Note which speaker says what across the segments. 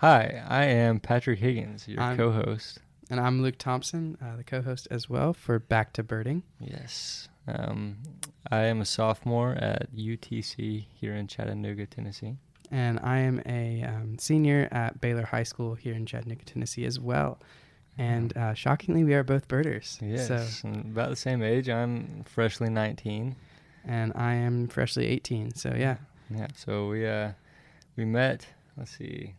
Speaker 1: Hi, I am Patrick Higgins, your
Speaker 2: I'm
Speaker 1: co-host.
Speaker 2: and I'm Luke Thompson, the co-host as well for Back to Birding.
Speaker 1: Yes. I am a sophomore at UTC here in Chattanooga, Tennessee.
Speaker 2: And I am a senior at Baylor High School here in Chattanooga, Tennessee as well. And shockingly, we are both birders.
Speaker 1: Yes, and about the same age. I'm freshly 19.
Speaker 2: And I am freshly 18. So yeah.
Speaker 1: Yeah. So we met. Let's see,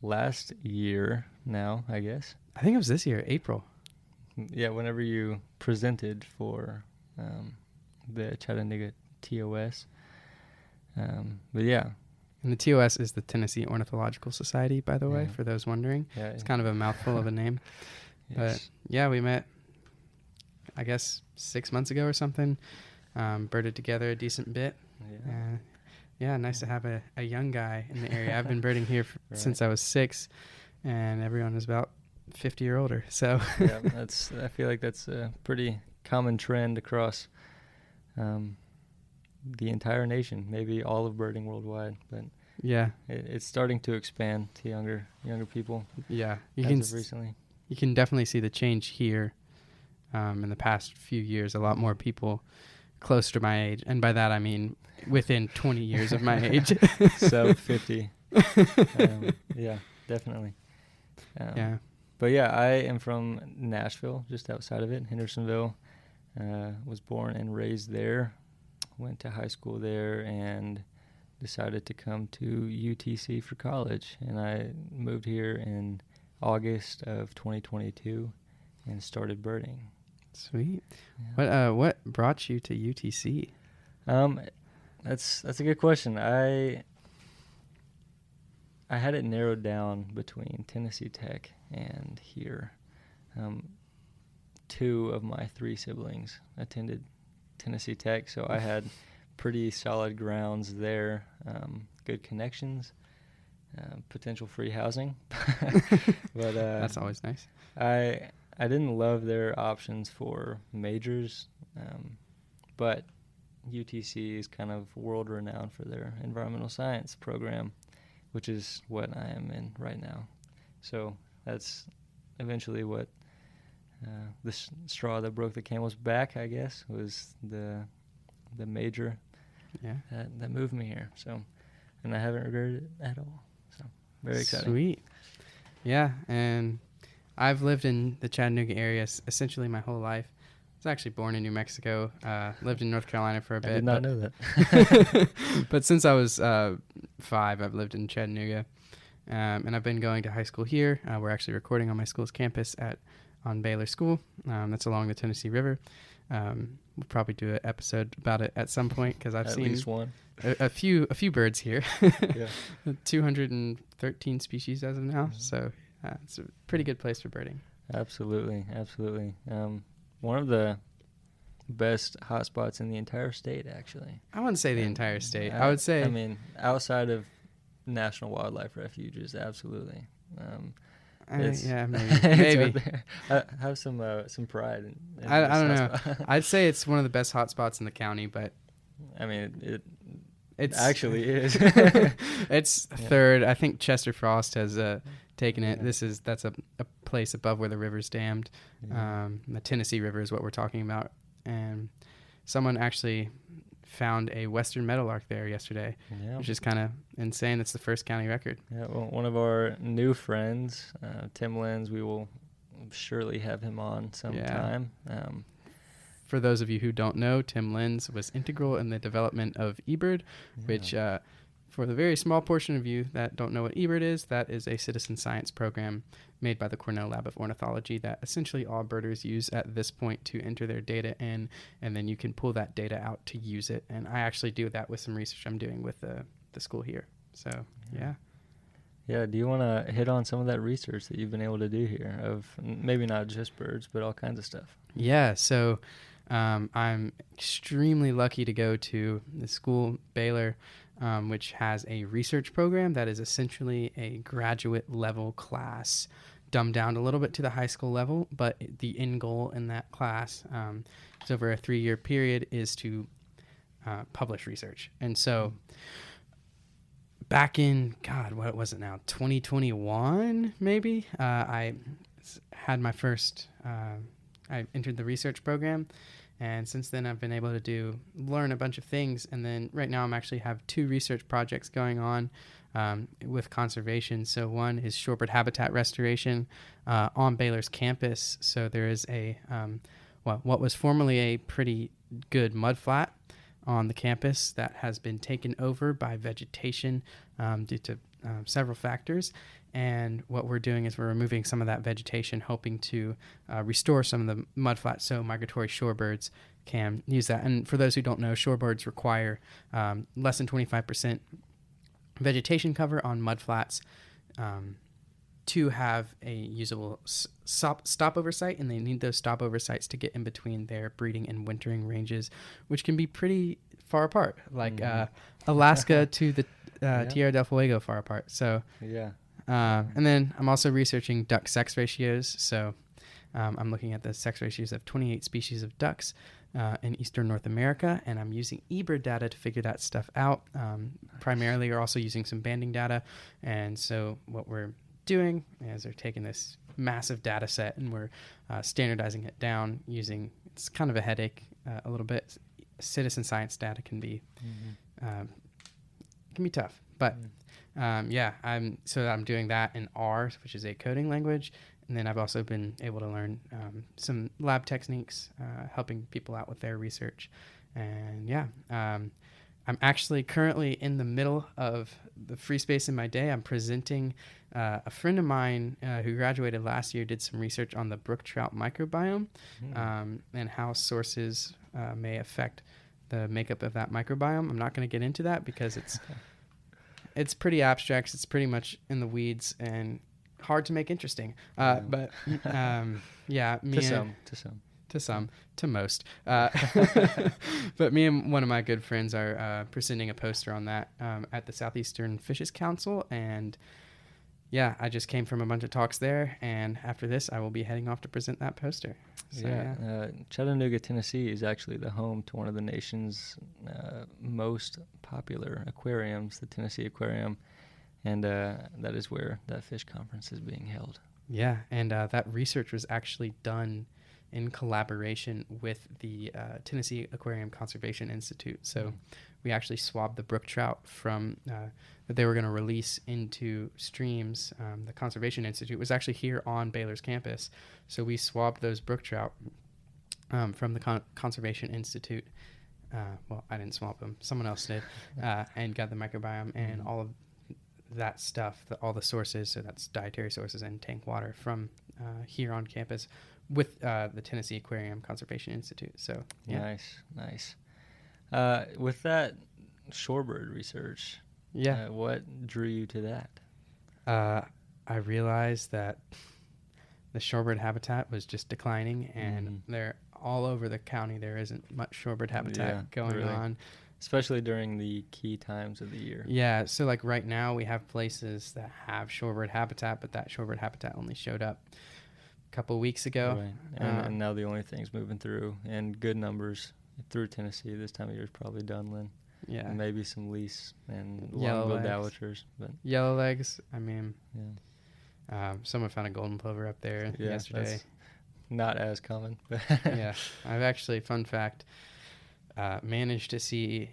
Speaker 1: last year now, I guess.
Speaker 2: I think it was this year, April.
Speaker 1: Yeah, whenever you presented for the Chattanooga TOS. But yeah.
Speaker 2: And the TOS is the Tennessee Ornithological Society, by the way,
Speaker 1: Yeah.
Speaker 2: for those wondering.
Speaker 1: Yeah,
Speaker 2: It's kind of a mouthful of a name.
Speaker 1: Yes.
Speaker 2: But yeah, we met, I guess, 6 months ago or something. Birded together a decent bit.
Speaker 1: Yeah.
Speaker 2: Yeah, nice to have a young guy in the area. I've been birding here
Speaker 1: Right.
Speaker 2: since I was 6, and everyone is about 50 or older. So
Speaker 1: Yeah, I feel like that's a pretty common trend across the entire nation, maybe all of birding worldwide, but
Speaker 2: yeah,
Speaker 1: it's starting to expand to younger people.
Speaker 2: yeah,
Speaker 1: As of recently.
Speaker 2: you can definitely see the change here. In the past few years, a lot more people close to my age, and by that I mean within 20 years of my age.
Speaker 1: So 50. Yeah, definitely.
Speaker 2: Yeah.
Speaker 1: But yeah, I am from Nashville, just outside of it, Hendersonville. Was born and raised there. Went to high school there and decided to come to UTC for college. And I moved here in August of 2022 and started birding.
Speaker 2: Sweet.
Speaker 1: Yeah.
Speaker 2: What brought you to UTC?
Speaker 1: That's a good question. I had it narrowed down between Tennessee Tech and here. 2 of my 3 siblings attended Tennessee Tech, so I had pretty solid grounds there, good connections, potential free housing. But
Speaker 2: That's always nice.
Speaker 1: I didn't love their options for majors, but UTC is kind of world renowned for their environmental science program, which is what I am in right now. So that's eventually what the straw that broke the camel's back, I guess, was the major
Speaker 2: Yeah.
Speaker 1: that moved me here. So, and I haven't regretted it at all. So, very exciting.
Speaker 2: Sweet. Yeah, and I've lived in the Chattanooga area essentially my whole life. I was actually born in New Mexico, lived in North Carolina for a bit.
Speaker 1: I did not know that.
Speaker 2: But since I was 5, I've lived in Chattanooga. And I've been going to high school here. We're actually recording on my school's campus on Baylor School. That's along the Tennessee River. We'll probably do an episode about it at some point because I've seen
Speaker 1: at least one.
Speaker 2: a few birds here.
Speaker 1: Yeah.
Speaker 2: 213 species as of now. So it's a pretty good place for birding.
Speaker 1: Absolutely. One of the best hotspots in the entire state, actually.
Speaker 2: I wouldn't say the entire state. I would say.
Speaker 1: I mean, outside of National Wildlife Refuges, absolutely.
Speaker 2: Yeah, maybe.
Speaker 1: It's
Speaker 2: Maybe.
Speaker 1: right there. I have some pride in
Speaker 2: I don't
Speaker 1: this
Speaker 2: know.
Speaker 1: hotspot.
Speaker 2: I'd say it's one of the best hotspots in the county, but
Speaker 1: I mean, it
Speaker 2: it's
Speaker 1: actually is.
Speaker 2: It's
Speaker 1: Yeah.
Speaker 2: third. I think Chester Frost has taken it.
Speaker 1: Yeah.
Speaker 2: That's a place above where the river's dammed.
Speaker 1: Yeah.
Speaker 2: The Tennessee River is what we're talking about, and someone actually found a western meadowlark there yesterday,
Speaker 1: Yeah.
Speaker 2: which is kind of insane. That's the first county record.
Speaker 1: Yeah, well, one of our new friends, Tim Lenz, we will surely have him on sometime.
Speaker 2: For those of you who don't know, Tim Lenz was integral in the development of eBird, which for the very small portion of you that don't know what eBird is, that is a citizen science program made by the Cornell Lab of Ornithology that essentially all birders use at this point to enter their data in, and then you can pull that data out to use it. And I actually do that with some research I'm doing with the school here. So, yeah.
Speaker 1: Yeah, do you want to hit on some of that research that you've been able to do here of maybe not just birds, but all kinds of stuff?
Speaker 2: Yeah, so I'm extremely lucky to go to the school, Baylor, which has a research program that is essentially a graduate level class, dumbed down a little bit to the high school level, but the end goal in that class is over a 3-year period is to publish research. And so back in, God, what was it now? 2021, maybe. Had my first. I entered the research program, and since then I've been able to learn a bunch of things. And then right now I'm actually have 2 research projects going on with conservation. So one is shorebird habitat restoration on Baylor's campus. So there is what was formerly a pretty good mudflat on the campus that has been taken over by vegetation due to several factors. And what we're doing is we're removing some of that vegetation, hoping to restore some of the mudflats so migratory shorebirds can use that. And for those who don't know, shorebirds require less than 25% vegetation cover on mudflats to have a usable stopover site, and they need those stopover sites to get in between their breeding and wintering ranges, which can be pretty far apart, like Alaska to the Tierra del Fuego far apart. So
Speaker 1: yeah.
Speaker 2: And then I'm also researching duck sex ratios. So I'm looking at the sex ratios of 28 species of ducks in eastern North America, and I'm using eBird data to figure that stuff out. Primarily, we're also using some banding data. And so what we're doing is we're taking this massive data set and we're standardizing it down using, it's kind of a headache a little bit. Citizen science data can be tough, but I'm doing that in R, which is a coding language, and then I've also been able to learn some lab techniques, helping people out with their research, and I'm actually currently in the middle of the free space in my day. I'm presenting a friend of mine who graduated last year did some research on the brook trout microbiome and how sources may affect the makeup of that microbiome. I'm not going to get into that because it's pretty abstract. It's pretty much in the weeds and hard to make interesting. But to most. But me and one of my good friends are presenting a poster on that at the Southeastern Fishes Council. And I just came from a bunch of talks there. And after this, I will be heading off to present that poster. So,
Speaker 1: Chattanooga, Tennessee is actually the home to one of the nation's most popular aquariums, the Tennessee Aquarium. And that is where that fish conference is being held.
Speaker 2: Yeah, and that research was actually done in collaboration with the Tennessee Aquarium Conservation Institute. So we actually swabbed the brook trout from that they were going to release into streams. The Conservation Institute was actually here on Baylor's campus. So we swabbed those brook trout from the Conservation Institute. Well, I didn't swab them. Someone else did. And got the microbiome and all of that stuff, all the sources, so that's dietary sources and tank water from here on campus with the Tennessee Aquarium Conservation Institute. So
Speaker 1: Nice. With that shorebird research, what drew you to that?
Speaker 2: I realized that the shorebird habitat was just declining, and they're all over the county. There isn't much shorebird habitat going on.
Speaker 1: Especially during the key times of the year.
Speaker 2: Yeah, so like right now we have places that have shorebird habitat, but that shorebird habitat only showed up a couple weeks ago.
Speaker 1: Right. And now the only thing's moving through in good numbers through Tennessee this time of year is probably Dunlin. Yeah. And maybe some lease and long-billed dowitchers. But
Speaker 2: yellowlegs, I mean, someone found a golden plover up there yesterday.
Speaker 1: That's not as common.
Speaker 2: I've actually, fun fact, managed to see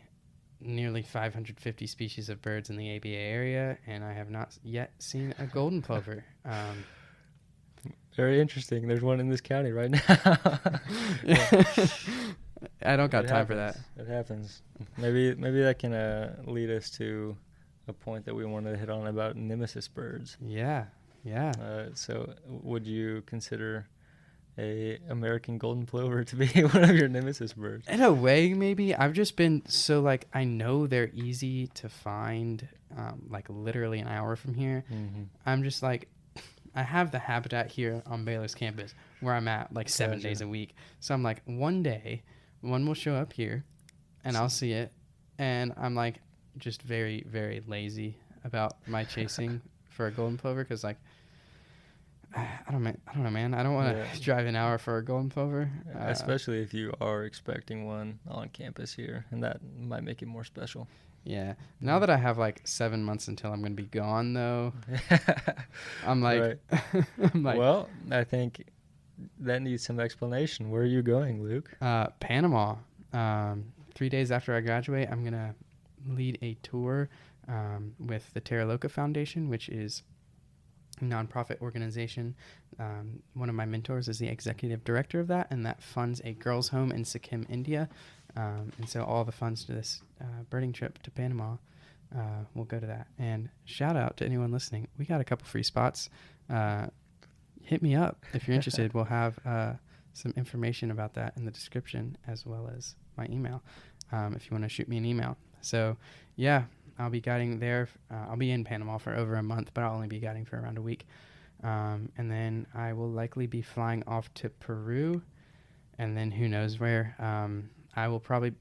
Speaker 2: nearly 550 species of birds in the ABA area, and I have not yet seen a golden plover.
Speaker 1: Very interesting. There's one in this county right now.
Speaker 2: I don't got time for that.
Speaker 1: It happens. Maybe that can lead us to a point that we wanted to hit on about nemesis birds.
Speaker 2: Yeah.
Speaker 1: So would you consider a American golden plover to be one of your nemesis birds?
Speaker 2: In a way, maybe. I've just been I know they're easy to find, literally an hour from here. I'm just I have the habitat here on Baylor's campus where I'm at 7 days a week. So I'm one day, one will show up here and I'll see it. And I'm just very, very lazy about my chasing for a golden plover because I don't know, man. I don't want to drive an hour for a golden plover.
Speaker 1: Especially if you are expecting one on campus here, and that might make it more special.
Speaker 2: Yeah. Now that I have like 7 months until I'm going to be gone, though, I'm like, I'm like,
Speaker 1: well, I think that needs some explanation. Where are you going, Luke?
Speaker 2: Panama. 3 days after I graduate, I'm going to lead a tour with the Terra Loca Foundation, which is a nonprofit organization. One of my mentors is the executive director of that, and that funds a girls' home in Sikkim, India. And so all the funds to this birding trip to Panama will go to that. And shout out to anyone listening. We got a couple free spots. Hit me up if you're interested. We'll have some information about that in the description, as well as my email, if you want to shoot me an email. So, yeah, I'll be guiding there. I'll be in Panama for over a month, but I'll only be guiding for around a week. And then I will likely be flying off to Peru, and then who knows where. I will probably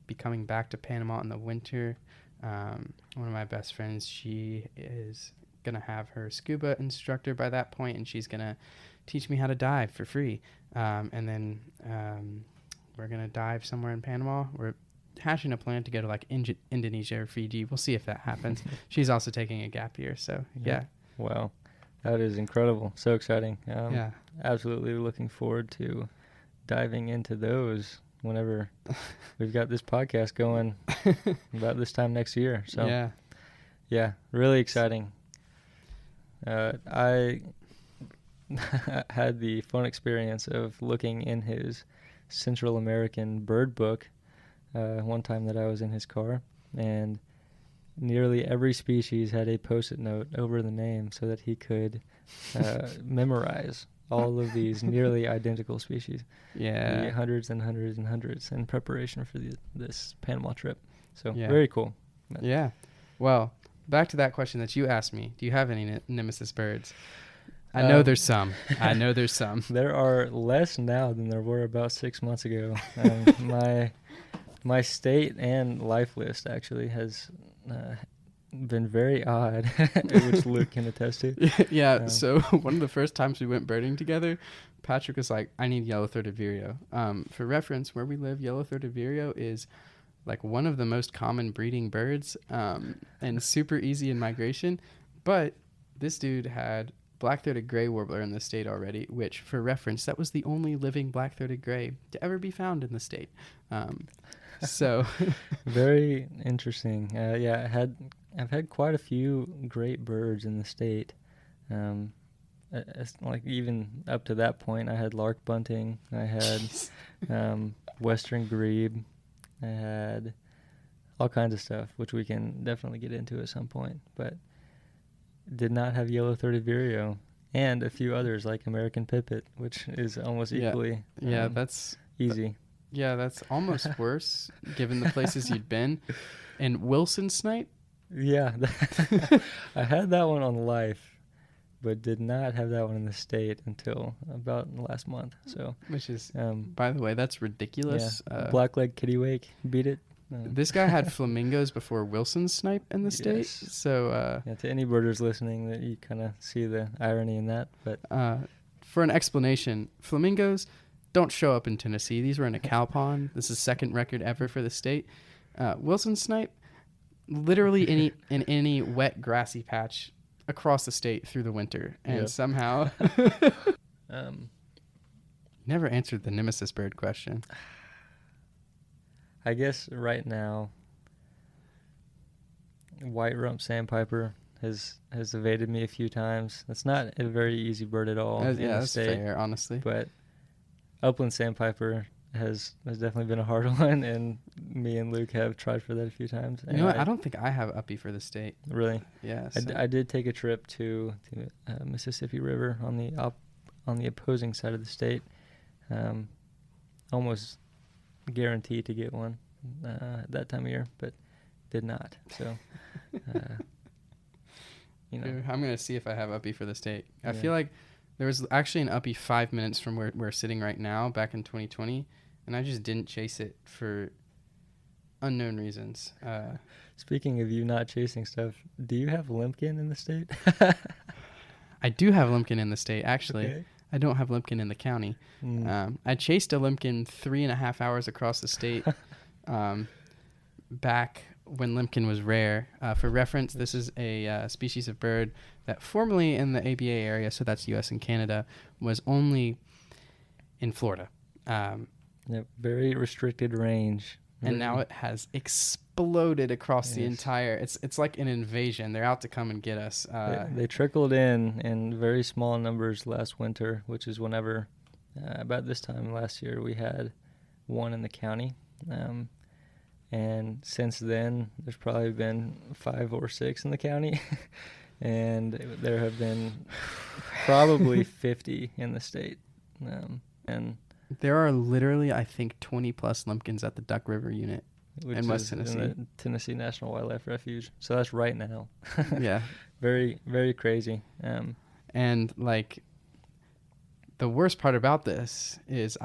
Speaker 2: be coming back to Panama in the winter. One of my best friends, she is going to have her scuba instructor by that point, and she's going to teach me how to dive for free. And then we're going to dive somewhere in Panama. We're hashing a plan to go to like Indonesia or Fiji. We'll see if that happens. She's also taking a gap year. So, yeah.
Speaker 1: Wow. That is incredible. So exciting.
Speaker 2: Yeah.
Speaker 1: Absolutely looking forward to diving into those whenever we've got this podcast going about this time next year. So, yeah, really exciting. I had the fun experience of looking in his Central American bird book one time that I was in his car, and nearly every species had a post-it note over the name so that he could memorize all of these nearly identical species.
Speaker 2: Yeah.
Speaker 1: The hundreds and hundreds and hundreds in preparation for this Panama trip. So, very cool.
Speaker 2: Yeah. Well, back to that question that you asked me. Do you have any nemesis birds? I know there's some. I know there's some.
Speaker 1: There are less now than there were about 6 months ago. My state and life list actually has been very odd, which Luke can attest to.
Speaker 2: Yeah, so one of the first times we went birding together, Patrick was like, I need yellow-throated vireo. For reference, where we live, yellow-throated vireo is like one of the most common breeding birds, and super easy in migration. But this dude had black-throated gray warbler in the state already, which, for reference, that was the only living black-throated gray to ever be found in the state. So
Speaker 1: very interesting. I've had quite a few great birds in the state. Like even up to that point, I had lark bunting. I had western grebe. I had all kinds of stuff, which we can definitely get into at some point. But did not have yellow-throated vireo, and a few others like American pipit, which is almost equally
Speaker 2: that's
Speaker 1: easy.
Speaker 2: That's almost worse given the places you'd been. And Wilson snipe?
Speaker 1: Yeah. I had that one on life, but did not have that one in the state until about last month. So,
Speaker 2: which is, by the way, that's ridiculous.
Speaker 1: Yeah. Blackleg kittiwake beat it.
Speaker 2: This guy had flamingos before Wilson snipe in the state. So,
Speaker 1: to any birders listening, that you kind of see the irony in that. But
Speaker 2: for an explanation, flamingos don't show up in Tennessee. These were in a cow pond. This is second record ever for the state. Wilson snipe, literally in any wet grassy patch across the state through the winter, and somehow never answered the nemesis bird question.
Speaker 1: I guess right now, white rump sandpiper has evaded me a few times. That's not a very easy bird at all.
Speaker 2: That's fair, honestly.
Speaker 1: But upland sandpiper has definitely been a hard one, and me and Luke have tried for that a few times.
Speaker 2: You know what? I don't think I have uppie for the state.
Speaker 1: Really?
Speaker 2: Yeah.
Speaker 1: I did take a trip to Mississippi River on the opposing side of the state. Almost guaranteed to get one that time of year, but did not. So,
Speaker 2: I'm gonna see if I have uppie for the state. I feel like there was actually an uppie 5 minutes from where we're sitting right now, back in 2020, and I just didn't chase it for unknown reasons.
Speaker 1: Speaking of you not chasing stuff, do you have limpkin in the state?
Speaker 2: I do have limpkin in the state, actually.
Speaker 1: Okay.
Speaker 2: I don't have limpkin in the county. I chased a limpkin 3.5 hours across the state back when Limpkin was rare. For reference, this is a species of bird that formerly in the ABA area, so that's U.S. and Canada, was only in Florida.
Speaker 1: Very restricted range.
Speaker 2: And now it has exploded across the entire... It's like an invasion. They're out to come and get us.
Speaker 1: They trickled in very small numbers last winter, which is whenever, about this time last year, we had one in the county. And since then, there's probably been 5 or 6 in the county. And there have been probably 50 in the state. And
Speaker 2: there are literally, I think, 20 plus Limpkins at the Duck River unit in West Tennessee.
Speaker 1: In the Tennessee National Wildlife Refuge. So that's right now.
Speaker 2: Yeah.
Speaker 1: Very, very crazy.
Speaker 2: And like the worst part about this is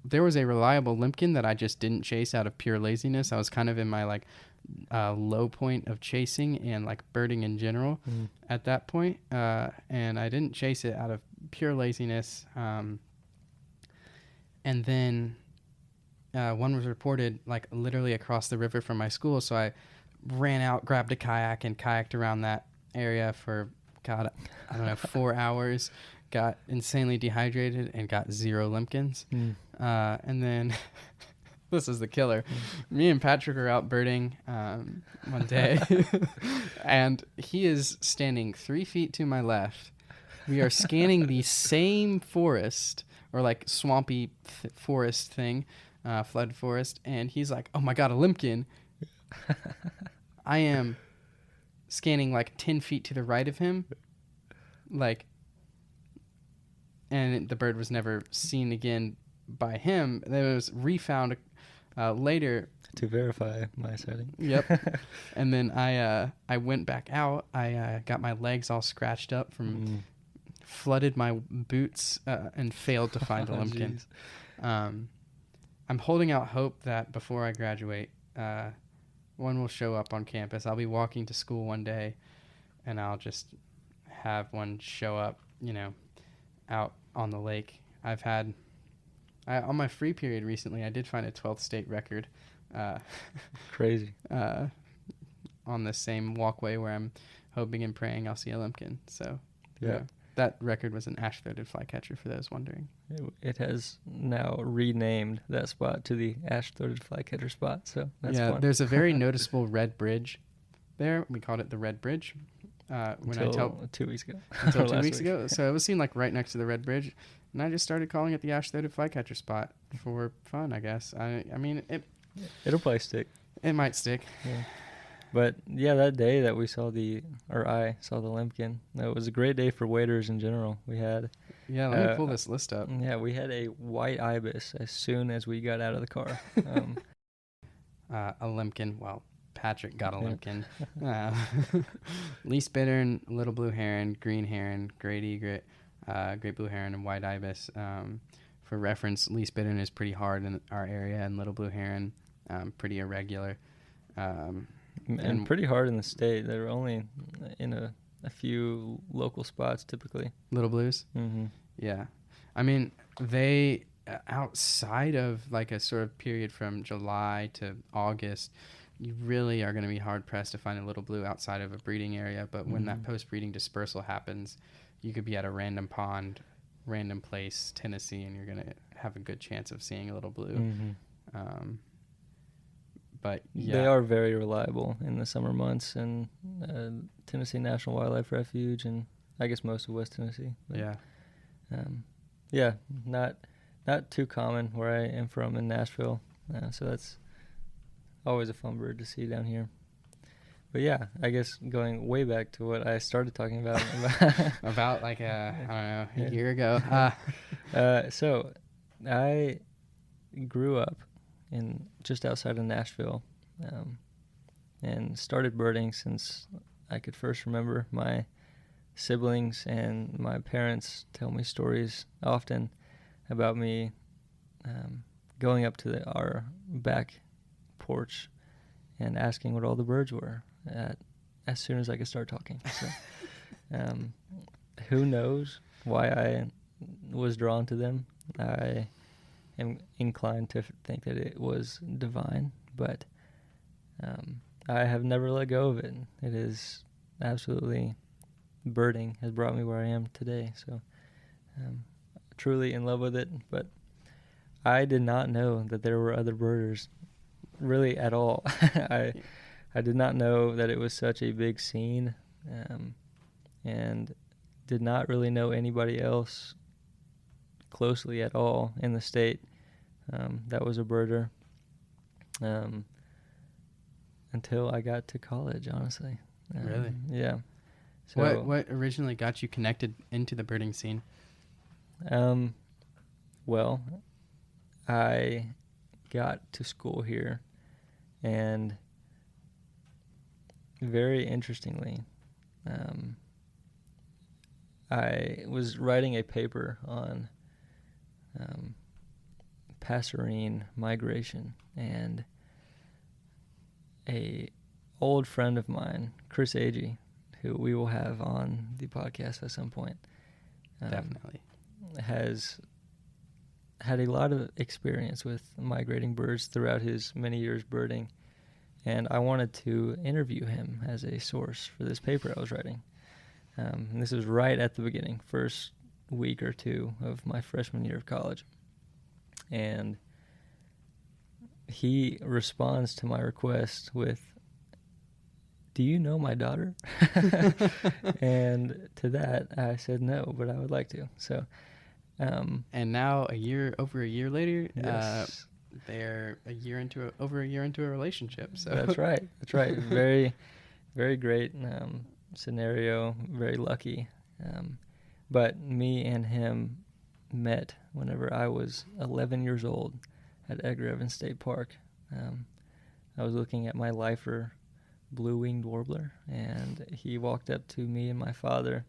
Speaker 2: there was a reliable Limpkin that I just didn't chase out of pure laziness. I was kind of in my like low point of chasing and like birding in general at that point. And I didn't chase it out of pure laziness. And then one was reported like literally across the river from my school. So I ran out, grabbed a kayak and kayaked around that area for, God, I don't know, 4 hours. Got insanely dehydrated and got 0 Limpkins. And then this is the killer. Me and Patrick are out birding one day and he is standing 3 feet to my left. We are scanning the same forest or like swampy forest thing, flood forest. And he's like, oh my God, a Limpkin. I am scanning like 10 feet to the right of him. And the bird was never seen again by him. It was refound later
Speaker 1: to verify my sighting.
Speaker 2: Yep. And then I went back out. I got my legs all scratched up from flooded my boots and failed to find a Limpkin. I'm holding out hope that before I graduate, one will show up on campus. I'll be walking to school one day, and I'll just have one show up, out on the lake. On my free period recently, I did find a 12th state record.
Speaker 1: Crazy.
Speaker 2: On the same walkway where I'm hoping and praying I'll see a Limpkin. So
Speaker 1: yeah.
Speaker 2: That record was an ash-throated flycatcher, for those wondering.
Speaker 1: It has now renamed that spot to the ash-throated flycatcher spot, so that's fun.
Speaker 2: There's a very noticeable red bridge there. We called it the Red Bridge.
Speaker 1: Until 2 weeks ago.
Speaker 2: Until 2 weeks ago. So it was seen like right next to the Red Bridge, and I just started calling it the ash-throated flycatcher spot for fun, I guess. I mean,
Speaker 1: it'll probably stick.
Speaker 2: It might stick.
Speaker 1: Yeah. But yeah, that day that I saw the Limpkin, it was a great day for waders in general. We had
Speaker 2: let me pull this list up.
Speaker 1: Yeah, we had a white ibis as soon as we got out of the car.
Speaker 2: A Limpkin. Well, Patrick got a Limpkin. Least bittern, little blue heron, green heron, great egret, great blue heron, and white ibis. For reference, least bittern is pretty hard in our area, and little blue heron, pretty irregular.
Speaker 1: And pretty hard in the state. They're only in a few local spots typically.
Speaker 2: Little blues?
Speaker 1: Mm-hmm.
Speaker 2: Yeah. I mean, they, outside of like a sort of period from July to August, you really are going to be hard-pressed to find a little blue outside of a breeding area. But when that post-breeding dispersal happens, you could be at a random pond, random place, Tennessee, and you're going to have a good chance of seeing a little blue.
Speaker 1: Mm-hmm.
Speaker 2: But yeah.
Speaker 1: They are very reliable in the summer months, and Tennessee National Wildlife Refuge, and I guess most of West Tennessee. But, not too common where I am from in Nashville, so that's always a fun bird to see down here. But yeah, I guess going way back to what I started talking about
Speaker 2: about like a year ago.
Speaker 1: So I grew up in just outside of Nashville, and started birding since I could first remember. My siblings and my parents tell me stories often about me going up to our back porch and asking what all the birds were as soon as I could start talking. So, who knows why I was drawn to them? I am inclined to think that it was divine, but I have never let go of it. It is absolutely, birding has brought me where I am today. So truly in love with it. But I did not know that there were other birders really at all. I did not know that it was such a big scene, and did not really know anybody else closely at all in the state that was a birder until I got to college, honestly.
Speaker 2: Really?
Speaker 1: Yeah. So
Speaker 2: what originally got you connected into the birding scene?
Speaker 1: Well, I got to school here, and very interestingly, I was writing a paper on passerine migration, and a old friend of mine, Chris Agee, who we will have on the podcast at some point,
Speaker 2: Definitely
Speaker 1: has had a lot of experience with migrating birds throughout his many years birding, and I wanted to interview him as a source for this paper I was writing. And this was right at the beginning, first week or two of my freshman year of college. And he responds to my request with, "Do you know my daughter?" And to that, I said no, but I would like to. So,
Speaker 2: and now over a year later,
Speaker 1: yes.
Speaker 2: They're over a year into a relationship. So
Speaker 1: That's right. Very, very great scenario. Very lucky. But me and him met whenever I was 11 years old at Edgar Evans State Park. I was looking at my lifer blue-winged warbler, and he walked up to me and my father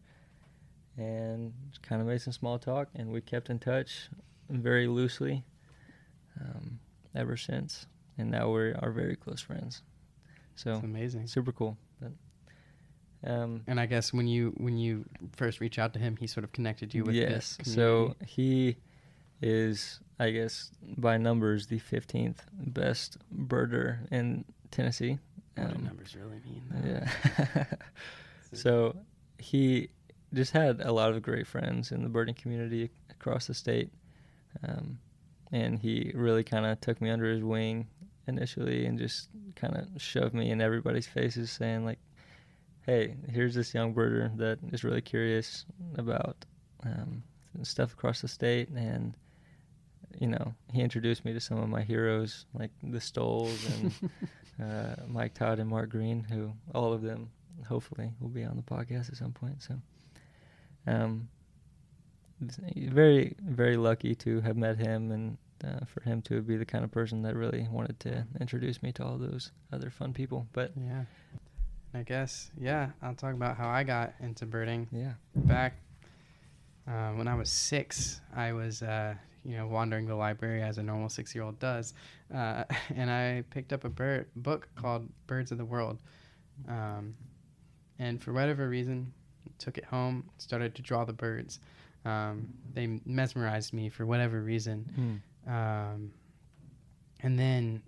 Speaker 1: and kind of made some small talk, and we kept in touch very loosely ever since, and now we are very close friends. So
Speaker 2: it's amazing,
Speaker 1: super cool. But,
Speaker 2: and I guess when you first reach out to him, he sort of connected you with this community.
Speaker 1: So he is, I guess, by numbers, the 15th best birder in Tennessee.
Speaker 2: What do numbers really mean?
Speaker 1: Yeah. So he just had a lot of great friends in the birding community across the state. And he really kind of took me under his wing initially and just kind of shoved me in everybody's faces saying, like, hey, here's this young birder that is really curious about stuff across the state. And, he introduced me to some of my heroes, like the Stolls and Mike Todd and Mark Green, who all of them hopefully will be on the podcast at some point. So very, very lucky to have met him, and for him to be the kind of person that really wanted to introduce me to all those other fun people. But
Speaker 2: yeah, I guess, I'll talk about how I got into birding.
Speaker 1: Yeah.
Speaker 2: Back when I was 6, I was wandering the library as a normal 6-year-old does, and I picked up a book called Birds of the World, and for whatever reason, took it home, started to draw the birds. They mesmerized me for whatever reason. And then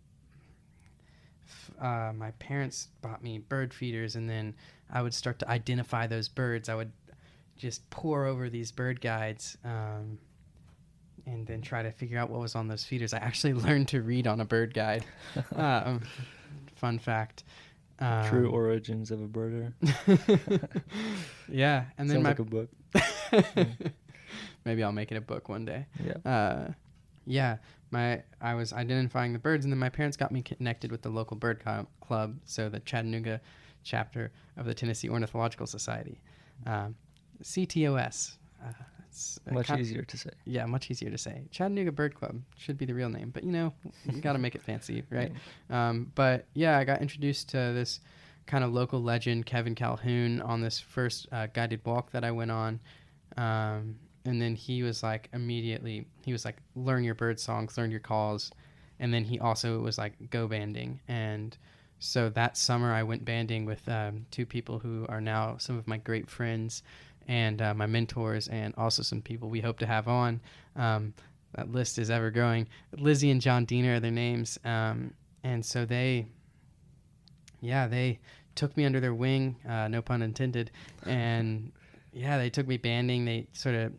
Speaker 2: my parents bought me bird feeders, and then I would start to identify those birds. I would just pore over these bird guides and then try to figure out what was on those feeders. I actually learned to read on a bird guide. Fun fact.
Speaker 1: True origins of a birder.
Speaker 2: Yeah, and then
Speaker 1: sounds like a book.
Speaker 2: Maybe I'll make it a book one day.
Speaker 1: Yeah.
Speaker 2: I was identifying the birds, and then my parents got me connected with the local bird club, so the Chattanooga chapter of the Tennessee Ornithological Society, CTOS. It's
Speaker 1: much easier to say.
Speaker 2: Yeah, much easier to say. Chattanooga Bird Club should be the real name, but you got to make it fancy, right? But yeah, I got introduced to this kind of local legend, Kevin Calhoun, on this first guided walk that I went on. And then he was like, learn your bird songs, learn your calls. And then he also was like, go banding. And so that summer I went banding with 2 people who are now some of my great friends and my mentors, and also some people we hope to have on. That list is ever growing. Lizzie and John Diener are their names. And so they yeah, they took me under their wing, no pun intended, and yeah, they took me banding. They sort of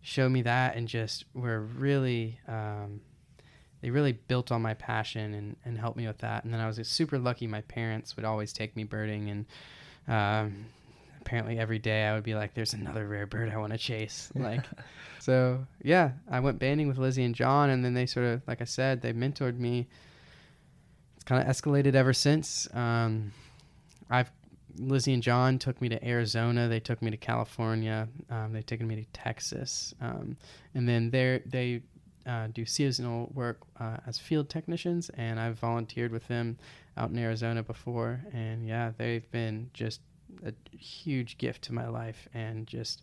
Speaker 2: showed me that and just were really, they really built on my passion and helped me with that. And then I was super lucky. My parents would always take me birding, and apparently every day I would be like, there's another rare bird I want to chase. Like, so yeah, I went banding with Lizzie and John, and then they sort of, like I said, they mentored me. It's kind of escalated ever since. Lizzie and John took me to Arizona. They took me to California. They've taken me to Texas. And then they do seasonal work as field technicians, and I've volunteered with them out in Arizona before. And yeah, they've been just a huge gift to my life, and just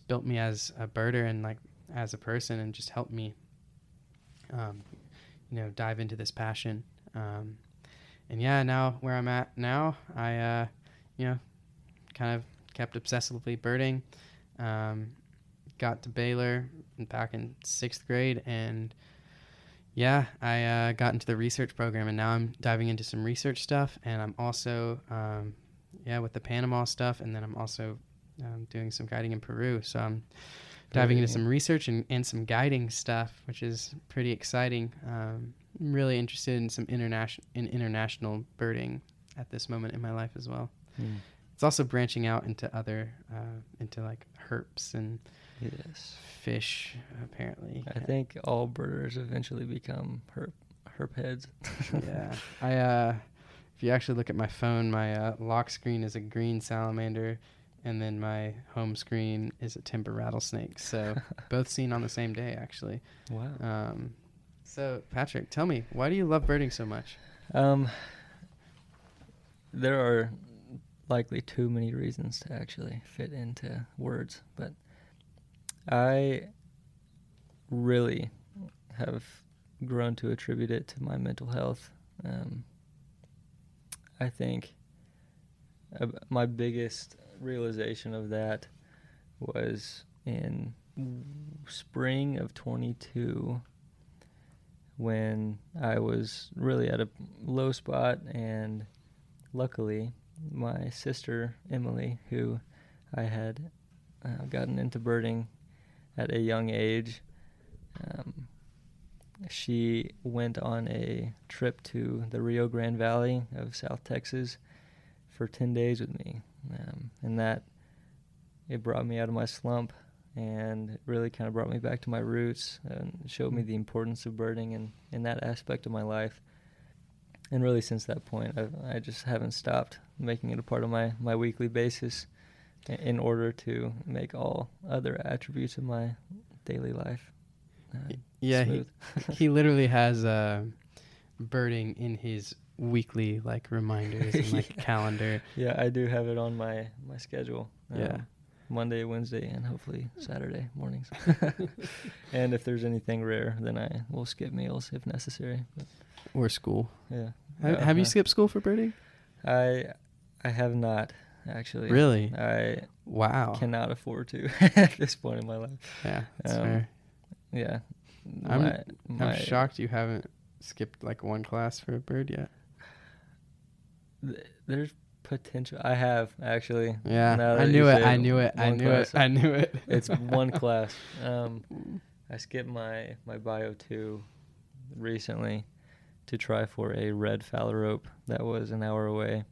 Speaker 2: built me as a birder and like as a person, and just helped me, dive into this passion. And yeah, now where I'm at now, I, kind of kept obsessively birding. Got to Baylor back in 6th grade, and yeah, I got into the research program, and now I'm diving into some research stuff, and I'm also, with the Panama stuff, and then I'm also doing some guiding in Peru. So I'm diving into some research and some guiding stuff, which is pretty exciting. I'm really interested in some international birding at this moment in my life as well. It's also branching out into other, into like herps and fish, apparently.
Speaker 1: I think all birders eventually become herp heads.
Speaker 2: Yeah. If you actually look at my phone, my lock screen is a green salamander, and then my home screen is a timber rattlesnake. So both seen on the same day, actually.
Speaker 1: Wow.
Speaker 2: So Patrick, tell me, why do you love birding so much?
Speaker 1: There are likely too many reasons to actually fit into words, but I really have grown to attribute it to my mental health. I think my biggest realization of that was in spring of 22, when I was really at a low spot, and luckily my sister Emily, who I had gotten into birding at a young age, she went on a trip to the Rio Grande Valley of South Texas for 10 days with me, and that it brought me out of my slump, and it really kind of brought me back to my roots and showed me the importance of birding in that aspect of my life. And really since that point, I just haven't stopped making it a part of my weekly basis in order to make all other attributes of my daily life smooth.
Speaker 2: he literally has birding in his weekly like reminders and like calendar.
Speaker 1: Yeah, I do have it on my schedule. Monday, Wednesday, and hopefully Saturday mornings. And if there's anything rare, then I will skip meals if necessary.
Speaker 2: Or school.
Speaker 1: Yeah.
Speaker 2: Have you skipped school for birding?
Speaker 1: I have not, actually.
Speaker 2: Really?
Speaker 1: Wow. Cannot afford to at this point in my life.
Speaker 2: Yeah, that's fair.
Speaker 1: Yeah.
Speaker 2: I'm shocked you haven't skipped like one class for a bird yet.
Speaker 1: There's potential. I have, actually.
Speaker 2: Yeah, I knew it.
Speaker 1: It's one class. I skipped my Bio 2 recently to try for a red phalo rope that was an hour away.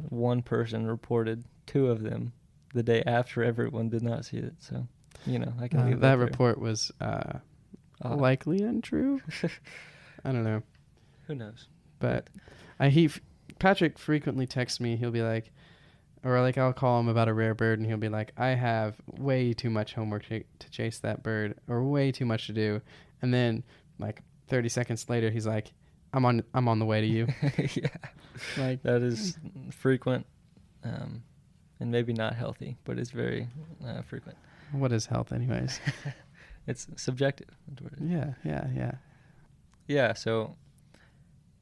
Speaker 1: One person reported 2 of them the day after everyone did not see it. So, I can leave
Speaker 2: that report was likely untrue. I don't know.
Speaker 1: Who knows?
Speaker 2: But Patrick frequently texts me. He'll be like, or like I'll call him about a rare bird, and he'll be like, I have way too much homework to chase that bird, or way too much to do. And then like 30 seconds later, he's like, I'm on the way to you.
Speaker 1: Yeah, like that is frequent, and maybe not healthy, but it's very frequent.
Speaker 2: What is health, anyways?
Speaker 1: It's subjective. Yeah. So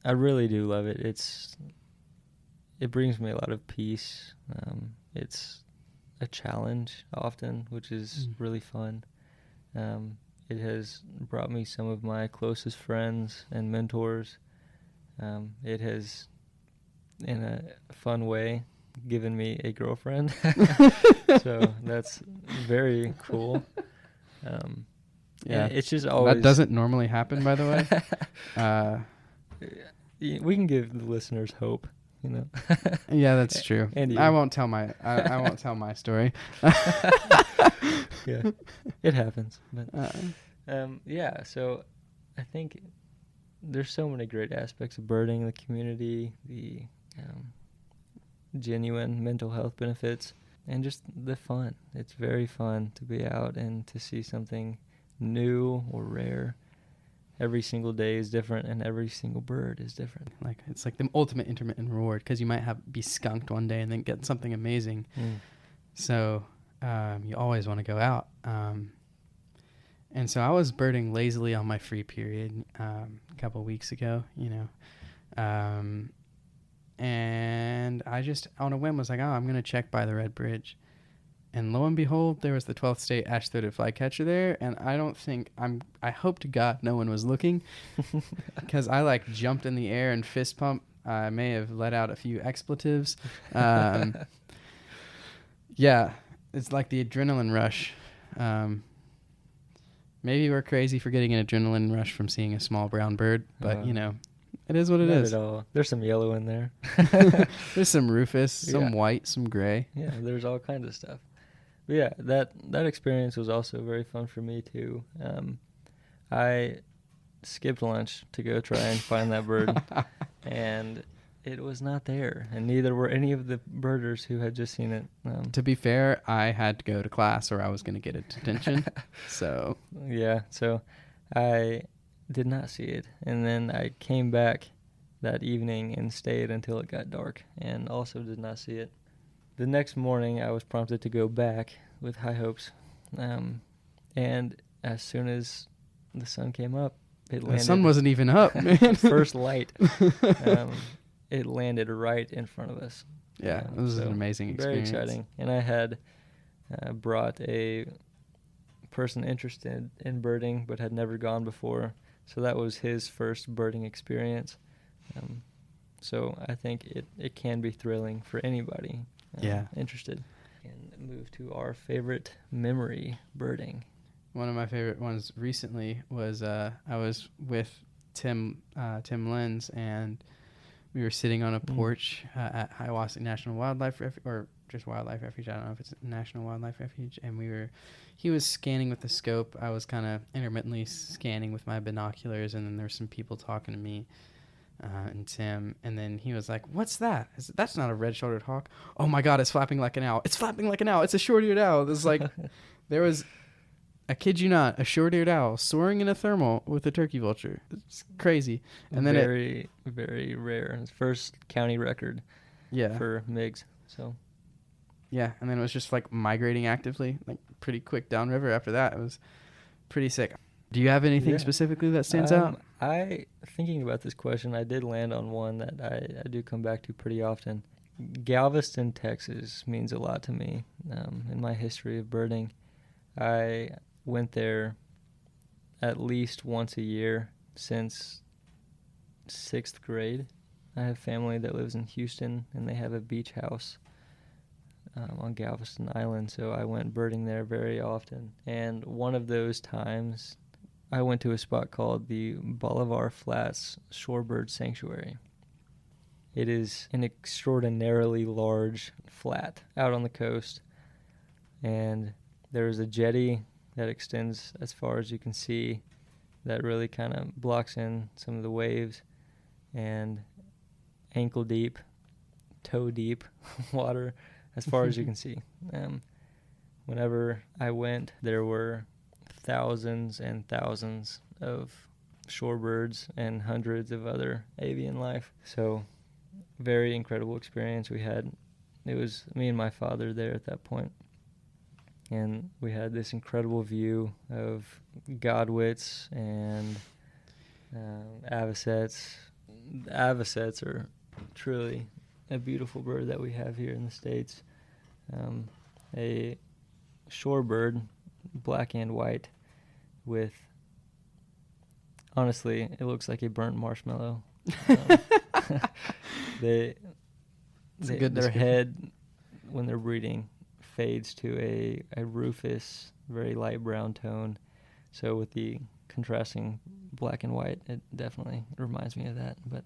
Speaker 1: I really do love it. It brings me a lot of peace. It's a challenge often, which is really fun. It has brought me some of my closest friends and mentors. It has, in a fun way, given me a girlfriend. So that's very cool.
Speaker 2: Yeah,
Speaker 1: it's just always...
Speaker 2: That doesn't normally happen, by the way.
Speaker 1: We can give the listeners hope, you know.
Speaker 2: Yeah, that's true.
Speaker 1: And
Speaker 2: I won't tell my I won't tell my story.
Speaker 1: Yeah, it happens. But yeah, so I think there's so many great aspects of birding, the community, the genuine mental health benefits, and just the fun. It's very fun to be out and to see something new or rare. Every single day is different, and every single bird is different.
Speaker 2: Like, it's like the ultimate intermittent reward, because you might be skunked one day and then get something amazing. So you always want to go out. And so I was birding lazily on my free period a couple weeks ago, and I just on a whim was like, oh, I'm going to check by the Red Bridge. And lo and behold, there was the 12th state ash-throated flycatcher there, and I hope to God no one was looking, because I jumped in the air and fist pumped. I may have let out a few expletives. Yeah, it's like the adrenaline rush. Maybe we're crazy for getting an adrenaline rush from seeing a small brown bird, but it is what it is.
Speaker 1: Not at all. There's some yellow in there.
Speaker 2: There's some rufous, some white, some gray.
Speaker 1: Yeah, there's all kinds of stuff. But yeah, that experience was also very fun for me too. I skipped lunch to go try and find that bird, and it was not there, and neither were any of the birders who had just seen it.
Speaker 2: To be fair, I had to go to class or I was going to get a detention. So
Speaker 1: yeah, so I did not see it, and then I came back that evening and stayed until it got dark, and also did not see it. The next morning, I was prompted to go back with high hopes, and as soon as the sun came up, it landed.
Speaker 2: The sun wasn't even up, man.
Speaker 1: First light. It landed right in front of us.
Speaker 2: Yeah, it was an amazing experience.
Speaker 1: Very exciting. And I had brought a person interested in birding but had never gone before, so that was his first birding experience. So I think it can be thrilling for anybody interested. And move to our favorite memory, birding.
Speaker 2: One of my favorite ones recently was I was with Tim Lenz, and we were sitting on a porch at Hiawassee National Wildlife Refuge, or just Wildlife Refuge. I don't know if it's National Wildlife Refuge. And he was scanning with the scope. I was kind of intermittently scanning with my binoculars, and then there were some people talking to me and Tim. And then he was like, "What's that? That's not a red-shouldered hawk. Oh my God, it's flapping like an owl. It's flapping like an owl. It's a short-eared owl." This is like, there was, I kid you not, a short-eared owl soaring in a thermal with a turkey vulture. It's crazy. And then
Speaker 1: very, very rare. It's first county record for MIGs. So
Speaker 2: yeah, and then it was just migrating actively, pretty quick downriver after that. It was pretty sick. Do you have anything specifically that stands out?
Speaker 1: Thinking about this question, I did land on one that I do come back to pretty often. Galveston, Texas means a lot to me in my history of birding. I went there at least once a year since 6th grade. I have family that lives in Houston, and they have a beach house on Galveston Island, so I went birding there very often. And one of those times, I went to a spot called the Bolivar Flats Shorebird Sanctuary. It is an extraordinarily large flat out on the coast, and there is a jetty that extends as far as you can see that really kind of blocks in some of the waves, and ankle deep, toe deep water as far as you can see. Whenever I went, there were thousands and thousands of shorebirds and hundreds of other avian life. So very incredible experience we had. It was me and my father there at that point, and we had this incredible view of godwits and avocets. The avocets are truly a beautiful bird that we have here in the States. A shorebird, black and white, with, honestly, it looks like a burnt marshmallow Um, they,
Speaker 2: It's a good
Speaker 1: their
Speaker 2: description.
Speaker 1: head, when they're breeding, fades to a rufous, very light brown tone. So with the contrasting black and white, it definitely reminds me of that. But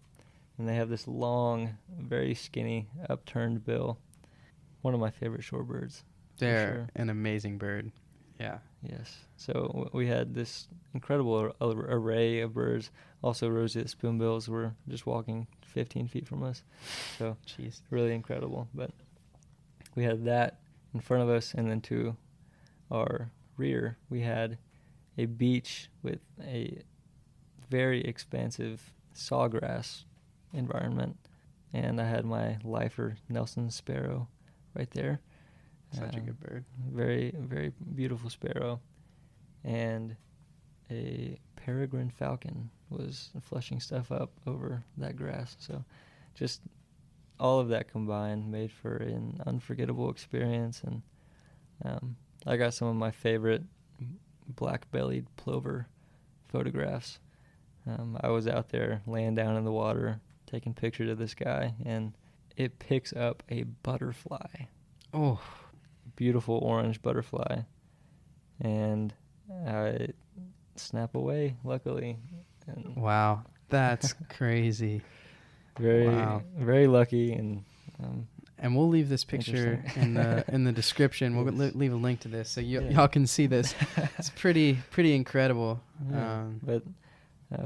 Speaker 1: and they have this long, very skinny, upturned bill. One of my favorite shorebirds.
Speaker 2: They're
Speaker 1: sure.
Speaker 2: an amazing bird. Yeah.
Speaker 1: Yes. So we had this incredible array of birds. Also, roseate spoonbills were just walking 15 feet from us. So
Speaker 2: Jeez.
Speaker 1: really incredible. But we had that in front of us, and then to our rear, we had a beach with a very expansive sawgrass environment. And I had my lifer Nelson sparrow right there.
Speaker 2: Such a good bird.
Speaker 1: Very, very beautiful sparrow. And a peregrine falcon was flushing stuff up over that grass. So just all of that combined made for an unforgettable experience. And I got some of my favorite black-bellied plover photographs. I was out there laying down in the water taking pictures of this guy, and it picks up a butterfly.
Speaker 2: Oh,
Speaker 1: Beautiful orange butterfly, and I snap away, luckily. And
Speaker 2: wow. That's crazy.
Speaker 1: very,
Speaker 2: Wow.
Speaker 1: very lucky, and
Speaker 2: And we'll leave this picture in the description. We'll
Speaker 1: Yes.
Speaker 2: leave a link to this so
Speaker 1: Yeah.
Speaker 2: y'all can see this. It's pretty incredible.
Speaker 1: yeah. But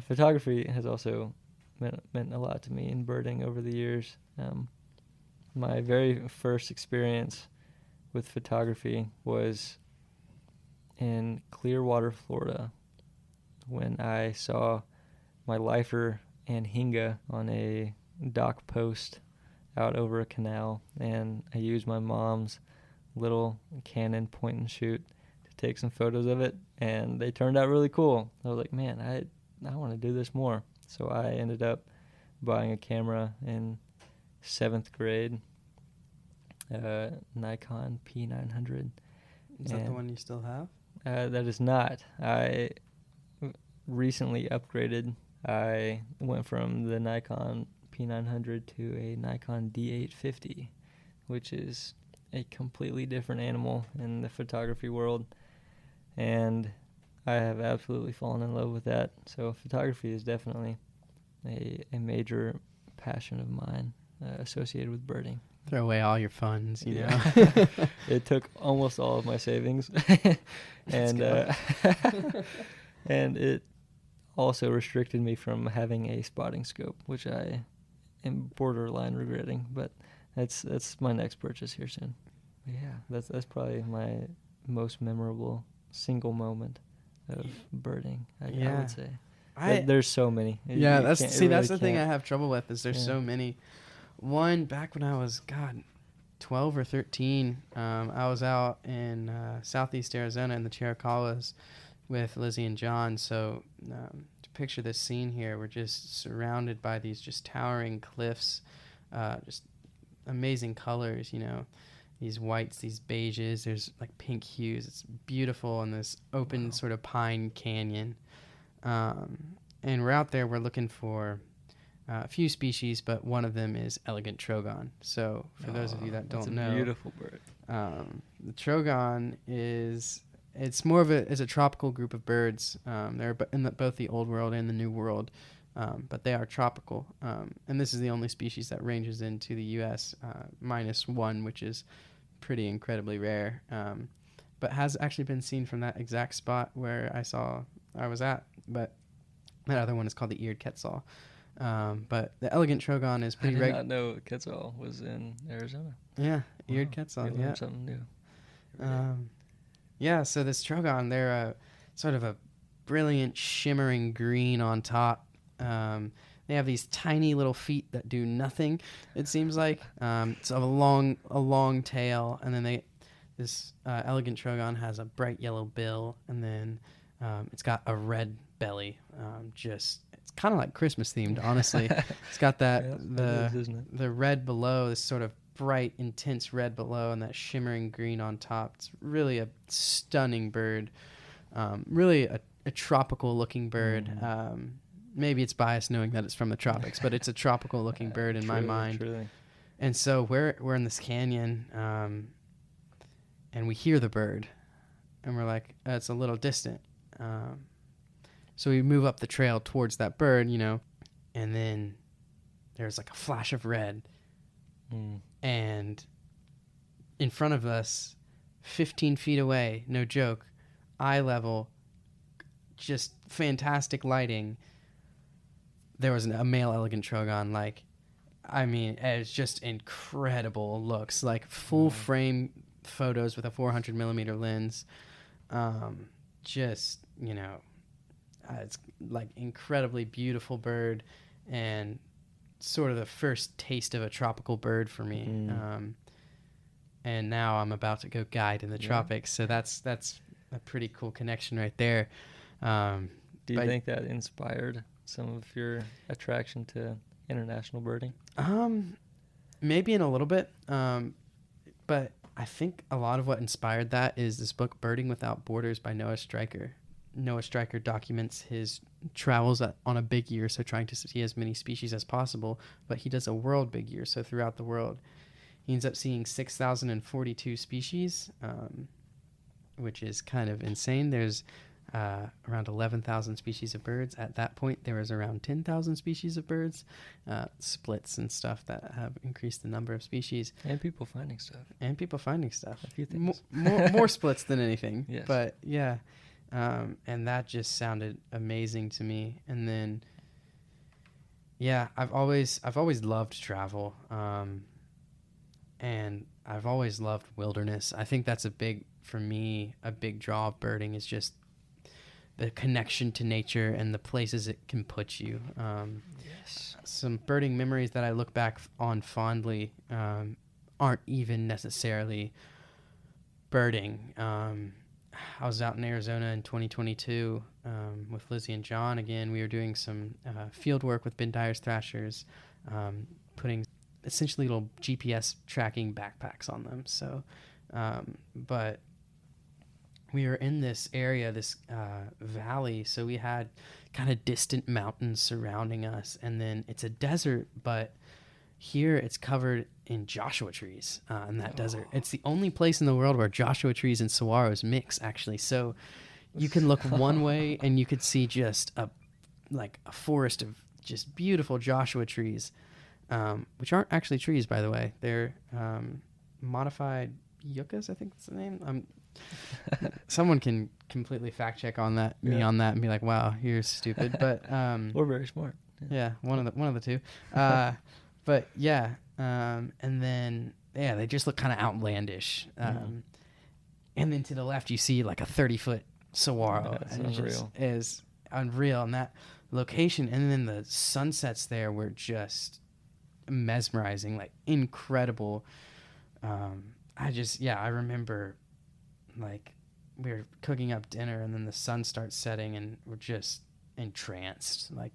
Speaker 1: photography has also meant a lot to me in birding over the years. My very first experience with photography was in Clearwater, Florida, when I saw my lifer Anhinga on a dock post out over a canal, and I used my mom's little Canon point and shoot to take some photos of it, and they turned out really cool. I was like, man, I want to do this more. So I ended up buying a camera in 7th grade, Nikon P900.
Speaker 2: Is that the one you still have?
Speaker 1: That is not. I recently upgraded. I went from the Nikon P900 to a Nikon D850, which is a completely different animal in the photography world. And I have absolutely fallen in love with that. So photography is definitely a major passion of mine associated with birding.
Speaker 2: Throw away all your funds, you know.
Speaker 1: It took almost all of my savings. And and it also restricted me from having a spotting scope, which I am borderline regretting, but that's my next purchase here soon. But yeah, that's probably my most memorable single moment of birding, I would say. There's so many.
Speaker 2: Yeah, that's
Speaker 1: really
Speaker 2: the thing I
Speaker 1: can't.
Speaker 2: have trouble with is there's so many. One, back when I was 12 or 13, I was out in southeast Arizona in the Chiricahuas with Lizzie and John. So to picture this scene here, we're just surrounded by these just towering cliffs, just amazing colors, you know, these whites, these beiges, there's like pink hues. It's beautiful in this open sort of pine canyon. And we're out there, we're looking for a few species, but one of them is elegant trogon. So for those of you that don't know,
Speaker 1: beautiful bird.
Speaker 2: The trogon it's more of a tropical group of birds. They're in both the old world and the new world, but they are tropical. And this is the only species that ranges into the U.S. -1, which is pretty incredibly rare, but has actually been seen from that exact spot where I was at. But that other one is called the eared quetzal. But the elegant trogon is pretty
Speaker 1: I did not know quetzal was in Arizona.
Speaker 2: Yeah, eared
Speaker 1: Wow.
Speaker 2: quetzal.
Speaker 1: We
Speaker 2: Yeah.
Speaker 1: learn something new.
Speaker 2: Yeah, so this trogon, they're sort of a brilliant shimmering green on top. They have these tiny little feet that do nothing, it seems like. It's a long tail, and then this elegant trogon has a bright yellow bill, and then it's got a red belly. It's kind of like Christmas themed, honestly. It's got that
Speaker 1: it is, isn't it?
Speaker 2: the red below, this sort of bright, intense red below, and that shimmering green on top. It's really a stunning bird. Really a tropical looking bird. maybe it's biased knowing that it's from the tropics, but it's a tropical looking bird in my mind.
Speaker 1: Truly.
Speaker 2: And so we're in this canyon, and we hear the bird, and we're like, it's a little distant. So we move up the trail towards that bird, and then there's like a flash of red. And in front of us, 15 feet away, no joke, eye level, just fantastic lighting, there was a male elegant trogon. It's just incredible looks, like full frame photos with a 400 millimeter lens. It's like incredibly beautiful bird, and sort of the first taste of a tropical bird for me. And now I'm about to go guide in the tropics, so that's a pretty cool connection right there.
Speaker 1: Do you think that inspired some of your attraction to international birding?
Speaker 2: Maybe in a little bit, but I think a lot of what inspired that is this book, Birding Without Borders by Noah Stryker. Noah Stryker documents his travels on a big year, so trying to see as many species as possible, but he does a world big year, so throughout the world. He ends up seeing 6,042 species, which is kind of insane. There's around 11,000 species of birds. At that point, there was around 10,000 species of birds, splits and stuff that have increased the number of species.
Speaker 1: And people finding stuff.
Speaker 2: A
Speaker 1: few things.
Speaker 2: More splits than anything.
Speaker 1: Yes.
Speaker 2: But yeah, and that just sounded amazing to me. And then, yeah, I've always loved travel, and I've always loved wilderness. I think that's a big draw of birding is just the connection to nature and the places it can put you.
Speaker 1: Yes.
Speaker 2: Some birding memories that I look back on fondly aren't even necessarily birding. I was out in Arizona in 2022 with Lizzie and John. Again, we were doing some field work with Ben Dyer's thrashers, putting essentially little GPS tracking backpacks on them. So, but we were in this area, this valley, so we had kind of distant mountains surrounding us, and then it's a desert, but here it's covered in Joshua trees in that desert. It's the only place in the world where Joshua trees and saguaros mix, actually. So you can look one way and you could see just a forest of just beautiful Joshua trees, which aren't actually trees, by the way. They're modified yuccas, I think that's the name. Someone can completely fact check on that, me on that, and be like, "Wow, you're stupid." But
Speaker 1: we're very smart.
Speaker 2: Yeah, one of the two. But yeah, and then they just look kind of outlandish. And then to the left, you see like a 30-foot saguaro.
Speaker 1: That's
Speaker 2: and
Speaker 1: unreal.
Speaker 2: It just is unreal. And that location, and then the sunsets there were just mesmerizing, like incredible. I remember, like, we were cooking up dinner and then the sun starts setting and we're just entranced, like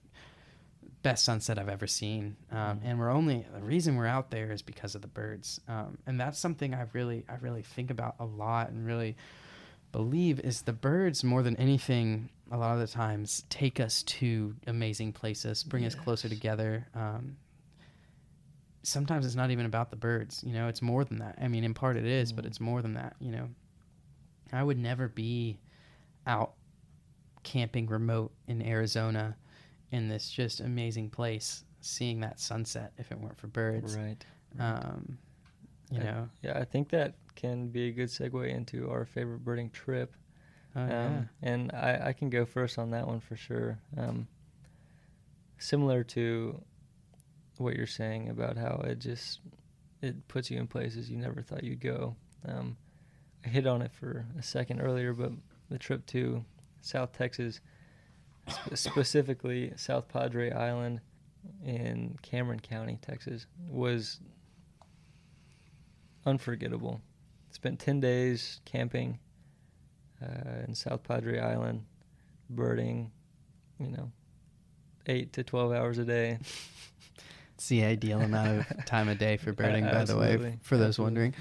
Speaker 2: best sunset I've ever seen. And the reason we're out there is because of the birds. And that's something I really think about a lot and really believe is the birds, more than anything, a lot of the times take us to amazing places, bring us closer together. Sometimes it's not even about the birds, it's more than that. I mean, in part it is, but it's more than that, I would never be out camping remote in Arizona in this just amazing place, seeing that sunset if it weren't for birds.
Speaker 1: Right.
Speaker 2: Yeah,
Speaker 1: I think that can be a good segue into our favorite birding trip. And I can go first on that one for sure. Similar to what you're saying about how it puts you in places you never thought you'd go. I hit on it for a second earlier, but the trip to South Texas, specifically South Padre Island in Cameron County, Texas, was unforgettable. Spent 10 days camping in South Padre Island, birding, 8 to 12 hours a day.
Speaker 2: It's the ideal amount of time a day for birding, by the way, for those wondering.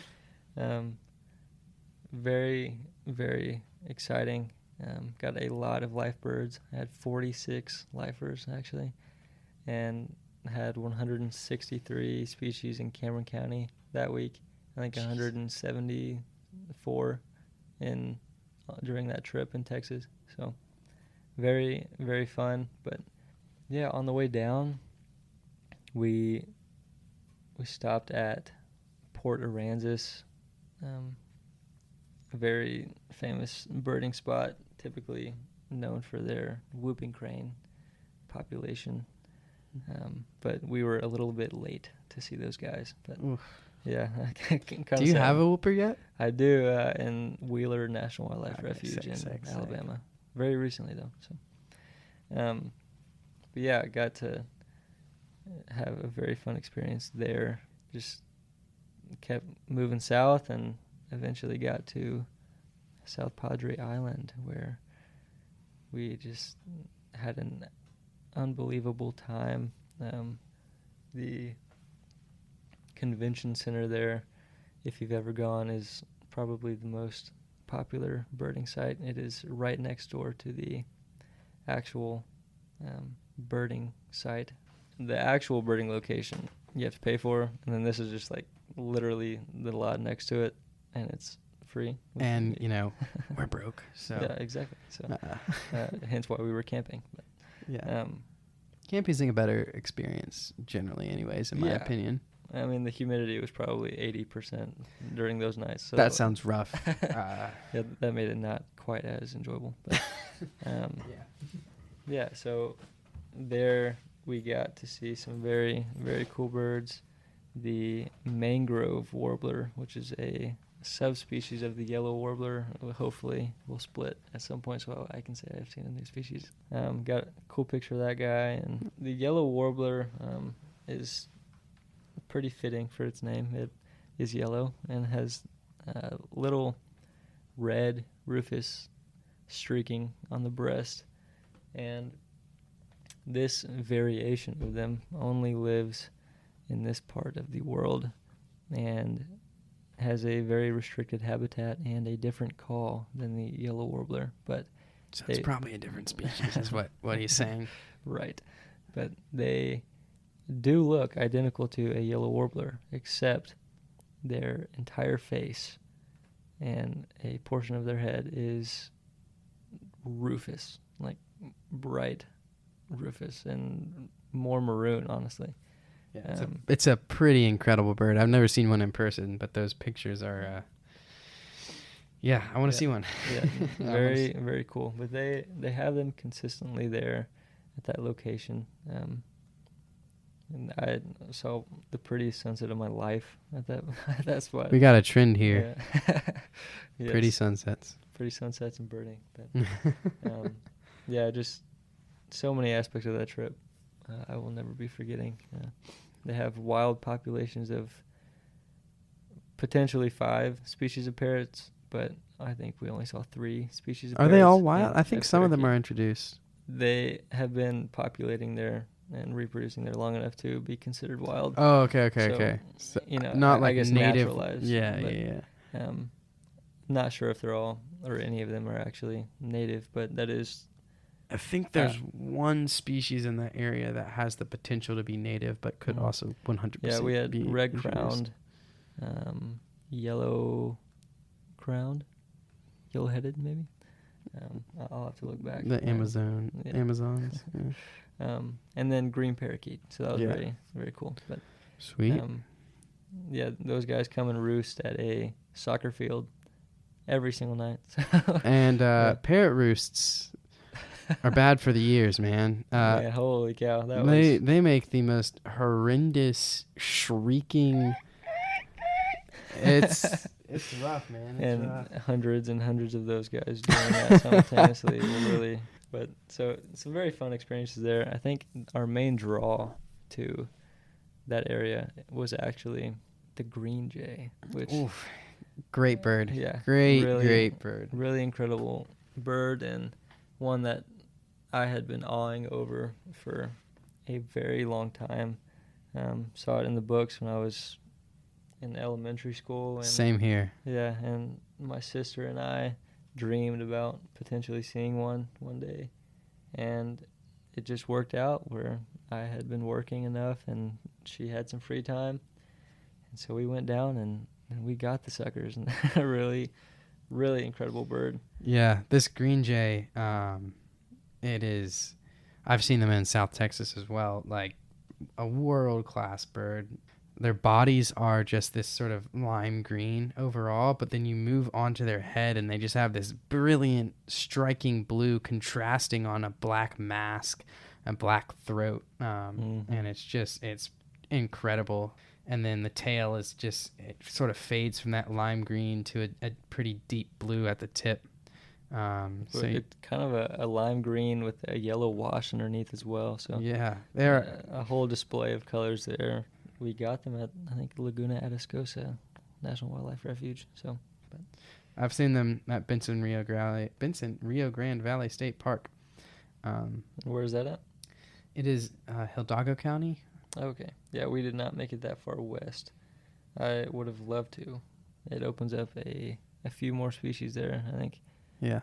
Speaker 1: Very, very exciting. Got a lot of life birds. I had 46 lifers, actually, and had 163 species in Cameron County that week. I think 174 in during that trip in Texas. So very, very fun. But yeah, on the way down, we stopped at Port Aransas, a very famous birding spot, typically known for their whooping crane population. But we were a little bit late to see those guys. But
Speaker 2: Oof.
Speaker 1: yeah,
Speaker 2: Do you have a whooper yet?
Speaker 1: I do, in Wheeler National Wildlife
Speaker 2: Okay,
Speaker 1: Refuge in
Speaker 2: sick.
Speaker 1: Alabama. Very recently, though. So, but yeah, I got to have a very fun experience there. Just kept moving south and eventually got to South Padre Island, where we just had an unbelievable time. The convention center there, if you've ever gone, is probably the most popular birding site. It is right next door to the actual birding site. The actual birding location you have to pay for, and then this is just like literally the lot next to it, and it's free.
Speaker 2: And we're broke, so
Speaker 1: yeah, exactly. So hence why we were camping. But,
Speaker 2: yeah, camping's a better experience generally, anyways, in my opinion.
Speaker 1: I mean, the humidity was probably 80% during those nights. So
Speaker 2: that sounds rough.
Speaker 1: Yeah, that made it not quite as enjoyable. But, yeah, so there we got to see some very, very cool birds. The mangrove warbler, which is a subspecies of the yellow warbler, hopefully will split at some point, so I can say I've seen a new species. Got a cool picture of that guy. And the yellow warbler is pretty fitting for its name. It is yellow and has little red rufous streaking on the breast, and this variation of them only lives in this part of the world and has a very restricted habitat and a different call than the yellow warbler. But
Speaker 2: so it's probably a different species is what he's saying.
Speaker 1: Right. But they do look identical to a yellow warbler, except their entire face and a portion of their head is rufous, like bright rufous and more maroon, honestly.
Speaker 2: Yeah, it's a pretty incredible bird. I've never seen one in person, but those pictures are I want to see one.
Speaker 1: Yeah, very, very cool. But they have them consistently there at that location. And I saw the prettiest sunset of my life at that spot.
Speaker 2: We got a trend here.
Speaker 1: Yeah. Yes.
Speaker 2: Pretty sunsets
Speaker 1: and birding. But yeah, just so many aspects of that trip I will never be forgetting. They have wild populations of potentially 5 species of parrots, but I think we only saw 3 species of parrots.
Speaker 2: Are they all wild? I think some of them are introduced.
Speaker 1: They have been populating there and reproducing there long enough to be considered wild.
Speaker 2: Oh, okay. So, not like
Speaker 1: I guess
Speaker 2: native.
Speaker 1: Naturalized.
Speaker 2: Yeah.
Speaker 1: Not sure if they're all or any of them are actually native, but that is.
Speaker 2: I think there's one species in that area that has the potential to be native, but could also 100%.
Speaker 1: Yeah, we had
Speaker 2: be
Speaker 1: red-crowned, yellow-headed maybe. I'll have to look back.
Speaker 2: The Amazons. Yeah.
Speaker 1: And then green parakeet. So that was very, very cool. But
Speaker 2: sweet.
Speaker 1: Yeah, those guys come and roost at a soccer field every single night.
Speaker 2: And parrot roosts are bad for the ears, man.
Speaker 1: Yeah, holy cow!
Speaker 2: They make the most horrendous shrieking. It's rough, man.
Speaker 1: It's rough. Hundreds and hundreds of those guys doing that simultaneously will really. But so some very fun experiences there. I think our main draw to that area was actually the green jay, which
Speaker 2: great bird.
Speaker 1: Yeah,
Speaker 2: great bird.
Speaker 1: Really incredible bird, and one that I had been awing over for a very long time. Saw it in the books when I was in elementary school. And
Speaker 2: same here.
Speaker 1: Yeah, and my sister and I dreamed about potentially seeing one day, and it just worked out where I had been working enough and she had some free time, and so we went down and we got the suckers, and a really, really incredible bird.
Speaker 2: Yeah, this green jay, it is. I've seen them in South Texas as well. Like a world-class bird. Their bodies are just this sort of lime green overall, but then you move onto their head and they just have this brilliant, striking blue contrasting on a black mask, a black throat, and it's incredible. And then the tail is just, it sort of fades from that lime green to a pretty deep blue at the tip.
Speaker 1: So it's kind of a lime green with a yellow wash underneath as well. So
Speaker 2: yeah, they're
Speaker 1: a whole display of colors there. We got them at, I think, Laguna Atascosa National Wildlife Refuge. So, but
Speaker 2: I've seen them at Benson Rio Grande Valley State Park.
Speaker 1: Where is that at?
Speaker 2: It is Hidalgo County.
Speaker 1: Okay. Yeah, we did not make it that far west. I would have loved to. It opens up a few more species there, I think.
Speaker 2: Yeah.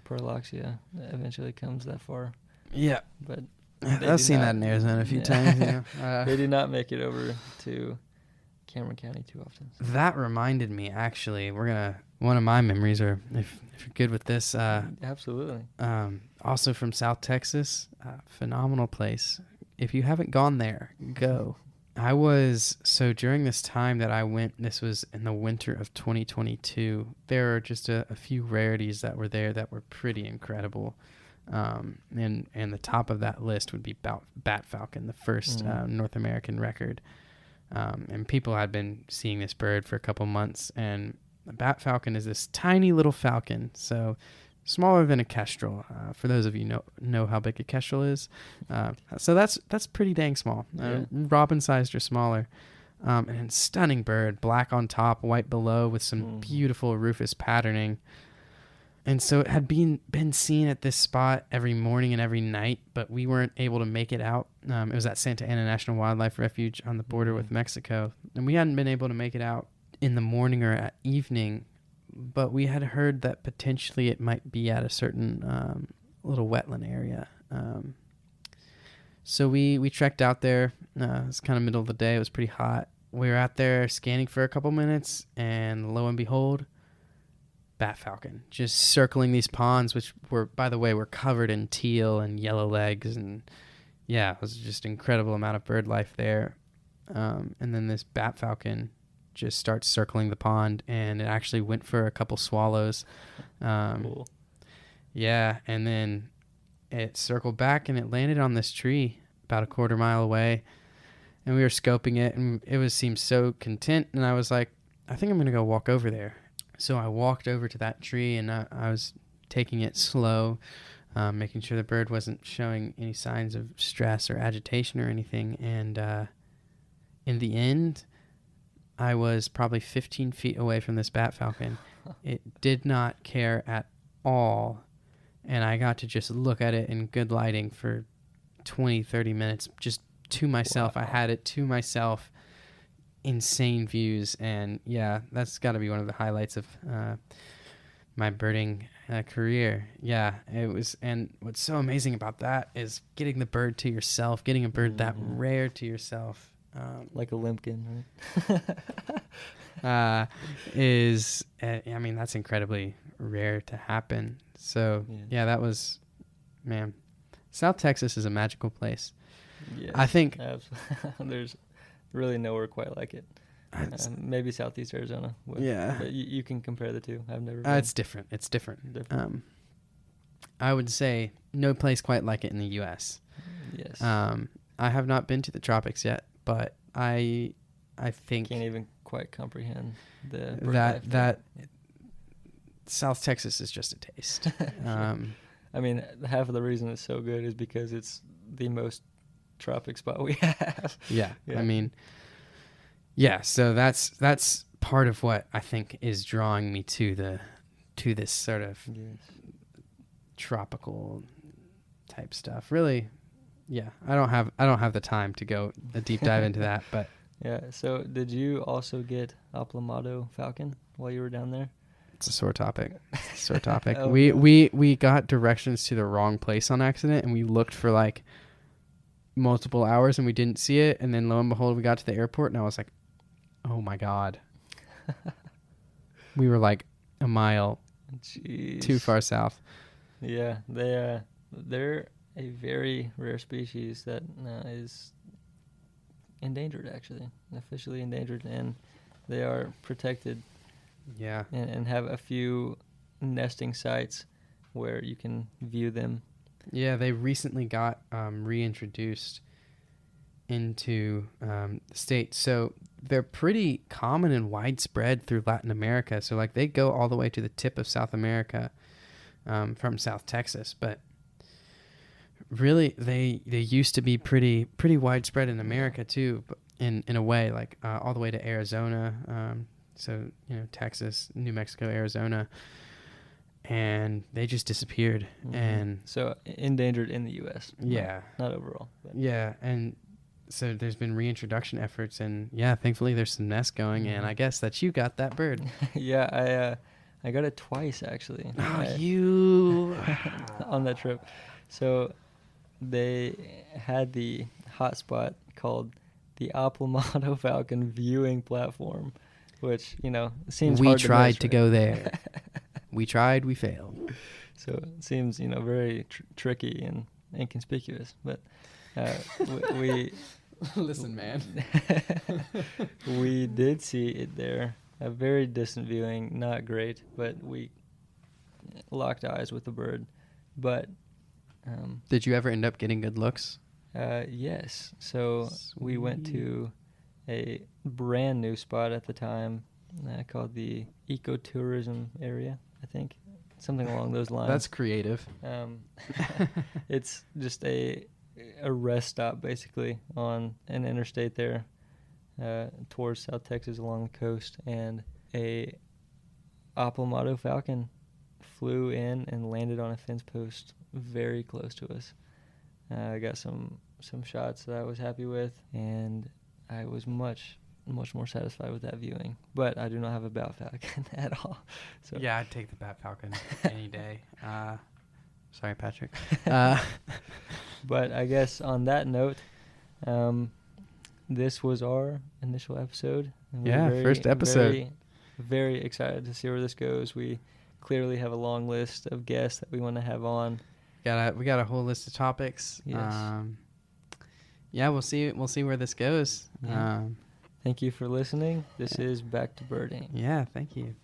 Speaker 1: Perloxia eventually comes that far.
Speaker 2: Yeah.
Speaker 1: But
Speaker 2: I've seen that in Arizona a few times. You know?
Speaker 1: They do not make it over to Cameron County too often. So.
Speaker 2: That reminded me, actually, one of my memories, or if you're good with this.
Speaker 1: Absolutely.
Speaker 2: Also from South Texas, phenomenal place. If you haven't gone there, go. During this time that I went, this was in the winter of 2022, there are just a few rarities that were there that were pretty incredible. And the top of that list would be bat falcon, the first North American record. And people had been seeing this bird for a couple months, and the bat falcon is this tiny little falcon, so smaller than a kestrel. For those of you know how big a kestrel is, so that's pretty dang small. Robin sized or smaller. And stunning bird, black on top, white below, with some beautiful rufous patterning. And so it had been seen at this spot every morning and every night, but we weren't able to make it out. It was at Santa Ana National Wildlife Refuge on the border with Mexico. And we hadn't been able to make it out in the morning or at evening, but we had heard that potentially it might be at a certain little wetland area. So we trekked out there. It was kind of middle of the day. It was pretty hot. We were out there scanning for a couple minutes, and lo and behold, bat falcon just circling these ponds, which were, by the way, were covered in teal and yellow legs, and yeah, it was just incredible amount of bird life there. And then this bat falcon just starts circling the pond, and it actually went for a couple swallows.
Speaker 1: Cool.
Speaker 2: Yeah, and then it circled back and it landed on this tree about a quarter mile away, and we were scoping it, and it seemed so content, and I was like, I think I'm gonna go walk over there. So I walked over to that tree, and I was taking it slow, making sure the bird wasn't showing any signs of stress or agitation or anything. And in the end, I was probably 15 feet away from this bat falcon. It did not care at all, and I got to just look at it in good lighting for 20, 30 minutes, just to myself. Wow. I had it to myself. Insane views, and yeah, that's got to be one of the highlights of my birding career. Yeah, it was. And what's so amazing about that is getting the bird to yourself, getting a bird that rare to yourself,
Speaker 1: like a limpkin,
Speaker 2: right? I mean, that's incredibly rare to happen. So yeah, that was, man, South Texas is a magical place.
Speaker 1: Yeah,
Speaker 2: I think
Speaker 1: there's really nowhere quite like it. Maybe Southeast Arizona. But you can compare the two. I've never been.
Speaker 2: It's different. I would say no place quite like it in the U.S.
Speaker 1: Yes.
Speaker 2: I have not been to the tropics yet, but I think
Speaker 1: can't even quite comprehend
Speaker 2: that South Texas is just a taste.
Speaker 1: I mean, half of the reason it's so good is because it's the most tropic spot we have.
Speaker 2: Yeah. I mean, yeah, so that's part of what I think is drawing me to this sort of tropical type stuff. Really, yeah, I don't have the time to go a deep dive into that, but
Speaker 1: yeah. So did you also get Aplomado falcon while you were down there?
Speaker 2: It's a sore topic. Sore topic.
Speaker 1: Oh,
Speaker 2: we got directions to the wrong place on accident, and we looked for like multiple hours, and we didn't see it. And then lo and behold, we got to the airport, and I was like, "Oh my god!" We were like a mile
Speaker 1: Jeez.
Speaker 2: too far south.
Speaker 1: Yeah, they're a very rare species that is endangered, actually, officially endangered, and they are protected.
Speaker 2: Yeah.
Speaker 1: And have a few nesting sites where you can view them.
Speaker 2: Yeah, they recently got reintroduced into the States. So they're pretty common and widespread through Latin America. So like they go all the way to the tip of South America from South Texas. But really, they used to be pretty widespread in America too, in a way, like all the way to Arizona. So, Texas, New Mexico, Arizona, and they just disappeared.
Speaker 1: Mm-hmm.
Speaker 2: And
Speaker 1: so endangered in the U.S.
Speaker 2: Yeah.
Speaker 1: Not overall. But.
Speaker 2: Yeah, and so there's been reintroduction efforts, and yeah, thankfully there's some nests going, and I guess that you got that bird.
Speaker 1: Yeah, I got it twice, actually.
Speaker 2: Oh, you!
Speaker 1: On that trip. So they had the hotspot called the Apple Falcon viewing platform, which, seems
Speaker 2: we
Speaker 1: hard
Speaker 2: tried
Speaker 1: to
Speaker 2: to go there. We tried, we failed.
Speaker 1: So it seems, very tricky and inconspicuous. But we
Speaker 2: Listen, man.
Speaker 1: we did see it there. A very distant viewing, not great, but we locked eyes with the bird. But
Speaker 2: did you ever end up getting good looks?
Speaker 1: Yes. So we went to a brand new spot at the time called the ecotourism area, I think. Something along those lines.
Speaker 2: That's creative.
Speaker 1: It's just a rest stop, basically, on an interstate there towards South Texas along the coast. And a Apple Falcon flew in and landed on a fence post very close to us. I got some shots that I was happy with, and I was much more satisfied with that viewing. But I do not have a bat falcon at all. So
Speaker 2: yeah, I'd take the bat falcon any day. Sorry, Patrick.
Speaker 1: But I guess on that note, this was our initial episode. And
Speaker 2: first episode.
Speaker 1: Very, very excited to see where this goes. We clearly have a long list of guests that we want to have on.
Speaker 2: We got a whole list of topics.
Speaker 1: Yes.
Speaker 2: We'll see where this goes.
Speaker 1: Yeah. Thank you for listening. This is Back to Birding.
Speaker 2: Yeah, thank you.